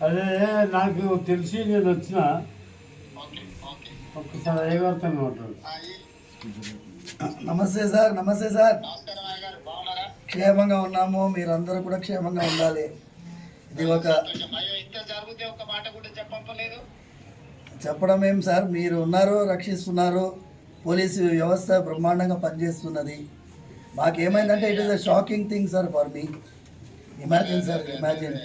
అదే నాకు తెలిసి నేను వచ్చిన ఒక్కసారి అయ్యగారితో మాట్లాడు. నమస్తే సార్. నమస్తే సార్. క్షేమంగా ఉన్నాము, మీరందరూ కూడా క్షేమంగా ఉండాలి. ఇది ఒక చెప్పడం ఏం సార్, మీరు ఉన్నారు, రక్షిస్తున్నారు, పోలీసు వ్యవస్థ బ్రహ్మాండంగా పనిచేస్తున్నది. మాకేమైందంటే it is a shocking thing sir for me. Imagine sir, imagine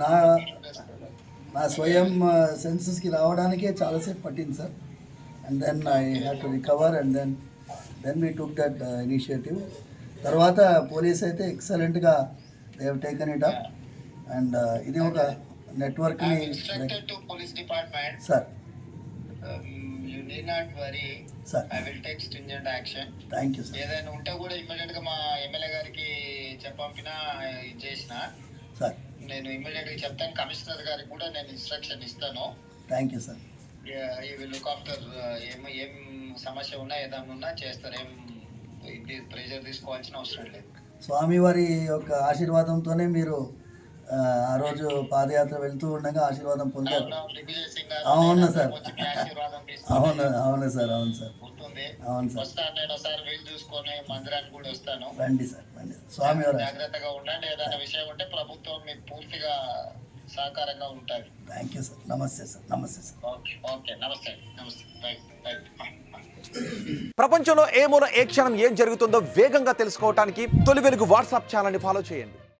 నా స్వయం సెన్సెస్కి రావడానికే చాలాసేపు పట్టింది సార్. And then I have to recover and then we took that initiative. తర్వాత పోలీస్ అయితే ఎక్సలెంట్గా they have taken it up. And ఇది ఒక నెట్వర్క్ని సార్. You need not worry. Sir, I will take stringent action. Thank you, sir. ఏదైనా ఉంటే కూడా ఇమ్మీడియట్ గా మా ఎమ్మెల్యే గారికి చెప్పంపినా చేసిన సార్. నేను ఇమ్మీడియట్ గా చెప్తాను. కమిషనర్ గారికి కూడా నేను ఇన్స్ట్రక్షన్ ఇస్తాను. Thank you sir. ఈ విల్ లుక్ ఆఫ్టర్ ఏం సమస్య ఉన్నా ఏదైనా ఉన్నా చేస్తారు. ఇది ప్రెజర్ తీసుకోవాల్సిన అవసరం లేదు. స్వామివారి యొక్క ఆశీర్వాదంతోనే మీరు ఆ రోజు పాదయాత్ర వెళ్తూ ఉండగా ఆశీర్వాదం పొందారు. అవును సార్, అవును అవును సార్, అవును సార్, అవును సార్. నేను ఒకసారి వీలు చూసుకొని మందిరానికి కూడా వస్తాను. రండి సార్, రండి. స్వామివారు జాగ్రత్తగా ఉండండి. ఏదైనా విషయం ఉంటే ప్రభుత్వం మీకు పూర్తిగా సహకారంగా ఉంటుంది. Thank you sir. నమస్తే సార్. నమస్తే సార్. ఓకే నమస్తే. నమస్తే. ప్రపంచంలో ఏ మూల ఏ క్షణం ఏం జరుగుతుందో వేగంగా తెలుసుకోవడానికి తొలి వెలుగు వాట్సాప్ ఛానల్ని ఫాలో చేయండి.